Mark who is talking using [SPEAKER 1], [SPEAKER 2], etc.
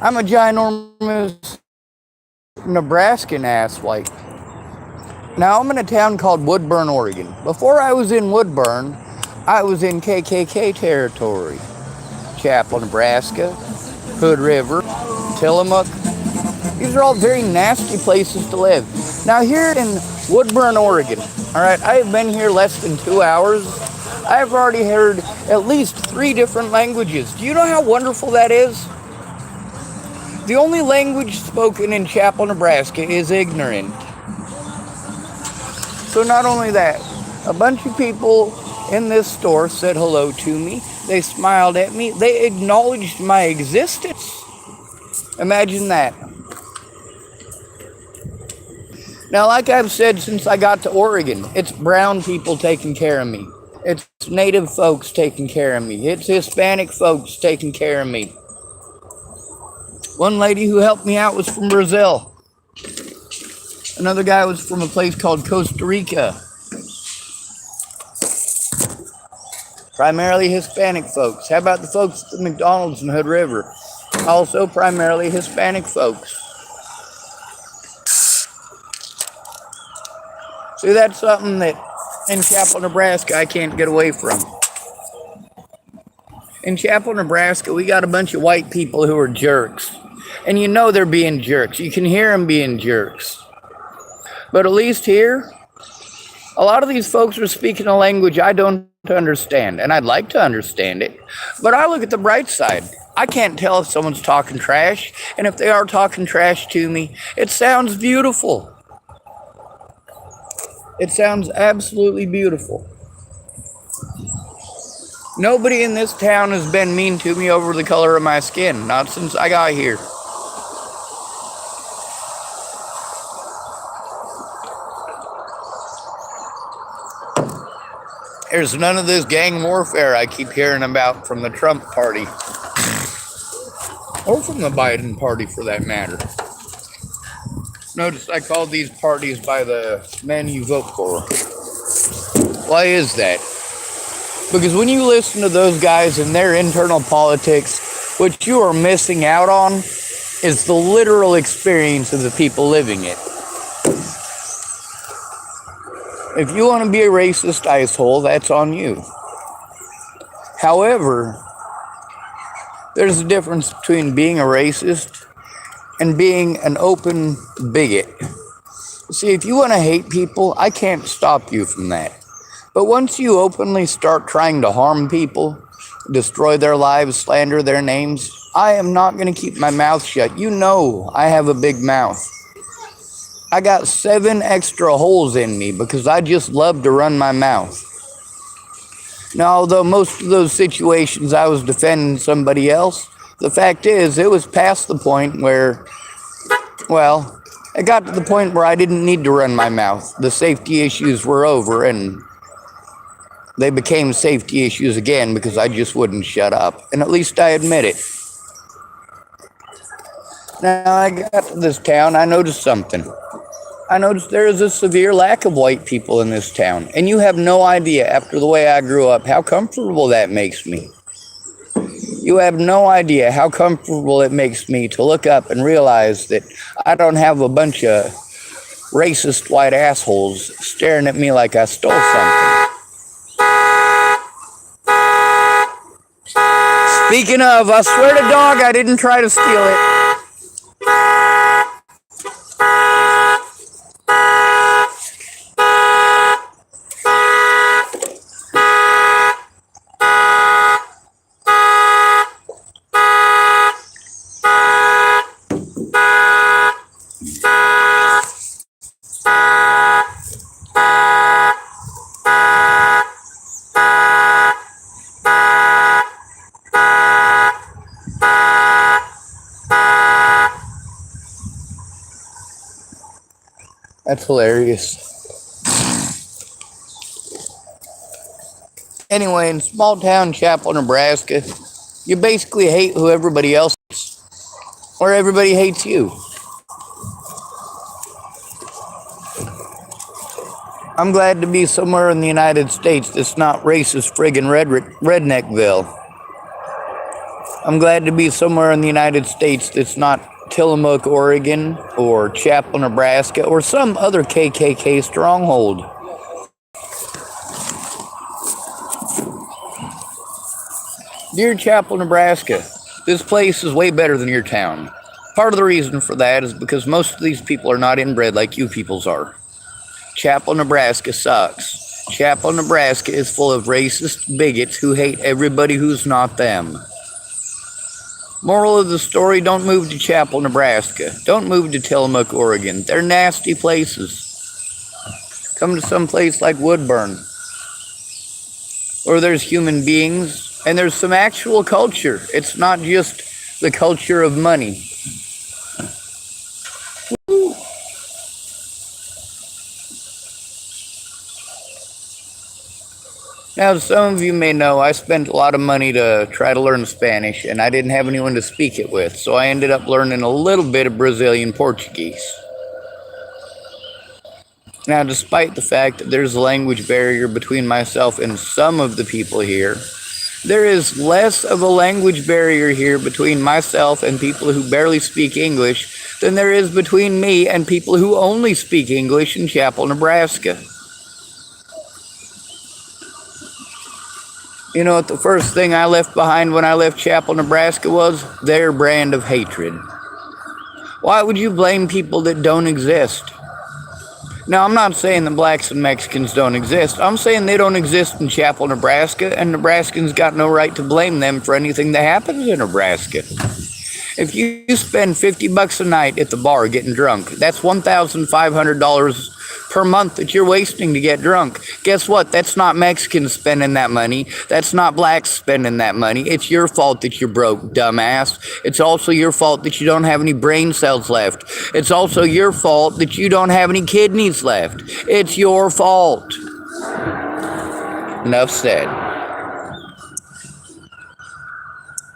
[SPEAKER 1] I'm a ginormous Nebraskan asswipe. Now I'm in a town called Woodburn, Oregon. Before I was in Woodburn, I was in KKK territory. Chappell, Nebraska, Hood River, Tillamook. These are all very nasty places to live. Now here in Woodburn, Oregon, all right, I have been here less than 2 hours. I have already heard at least 3 different languages. Do you know how wonderful that is? The only language spoken in Chappell, Nebraska is ignorant. So not only that, a bunch of people in this store said hello to me. They smiled at me. They acknowledged my existence. Imagine that. Now, like I've said since I got to Oregon, it's brown people taking care of me. It's native folks taking care of me. It's Hispanic folks taking care of me. One lady who helped me out was from Brazil. Another guy was from a place called Costa Rica. Primarily Hispanic folks. How about the folks at the McDonald's in Hood River? Also primarily Hispanic folks. See, that's something that in Chappell, Nebraska, I can't get away from. In Chappell, Nebraska, we got a bunch of white people who are jerks. And you know they're being jerks. You can hear them being jerks. But at least here, a lot of these folks are speaking a language I don't understand. And I'd like to understand it. But I look at the bright side. I can't tell if someone's talking trash. And if they are talking trash to me, it sounds beautiful. It sounds absolutely beautiful. Nobody in this town has been mean to me over the color of my skin. Not since I got here. There's none of this gang warfare I keep hearing about from the Trump party. Or from the Biden party, for that matter. Notice I call these parties by the men you vote for. Why is that? Because when you listen to those guys and their internal politics, what you are missing out on is the literal experience of the people living it. If you want to be a racist icehole, that's on you. However, there's a difference between being a racist and being an open bigot. See, if you want to hate people, I can't stop you from that. But once you openly start trying to harm people, destroy their lives, slander their names, I am not going to keep my mouth shut. You know I have a big mouth. I got 7 extra holes in me because I just love to run my mouth. Now, although most of those situations I was defending somebody else, the fact is it was past the point where, well, it got to the point where I didn't need to run my mouth. The safety issues were over and they became safety issues again because I just wouldn't shut up. And at least I admit it. Now I got to this town, I noticed something. I noticed there is a severe lack of white people in this town. And you have no idea, after the way I grew up, how comfortable that makes me. You have no idea how comfortable it makes me to look up and realize that I don't have a bunch of racist white assholes staring at me like I stole something. Speaking of, I swear to dog I didn't try to steal it. That's hilarious. Anyway, in small town Chappell, Nebraska, you basically hate who everybody else is, or everybody hates you. I'm glad to be somewhere in the United States that's not racist friggin' redneckville. I'm glad to be somewhere in the United States that's not Tillamook, Oregon, or Chappell, Nebraska, or some other KKK stronghold. Dear Chappell, Nebraska, this place is way better than your town. Part of the reason for that is because most of these people are not inbred like you peoples are. Chappell, Nebraska sucks. Chappell, Nebraska is full of racist bigots who hate everybody who's not them. Moral of the story, don't move to Chappell, Nebraska. Don't move to Tillamook, Oregon. They're nasty places. Come to some place like Woodburn, where there's human beings and there's some actual culture. It's not just the culture of money. Now, as some of you may know, I spent a lot of money to try to learn Spanish, and I didn't have anyone to speak it with, so I ended up learning a little bit of Brazilian Portuguese. Now, despite the fact that there's a language barrier between myself and some of the people here, there is less of a language barrier here between myself and people who barely speak English than there is between me and people who only speak English in Chappell, Nebraska. You know what the first thing I left behind when I left Chappell, Nebraska was? Their brand of hatred. Why would you blame people that don't exist? Now, I'm not saying that blacks and Mexicans don't exist. I'm saying they don't exist in Chappell, Nebraska, and Nebraskans got no right to blame them for anything that happens in Nebraska. If you spend $50 a night at the bar getting drunk, that's $1,500 per month that you're wasting to get drunk. Guess what? That's not Mexicans spending that money. That's not blacks spending that money. It's your fault that you're broke, dumbass. It's also your fault that you don't have any brain cells left. It's also your fault that you don't have any kidneys left. It's your fault. Enough said.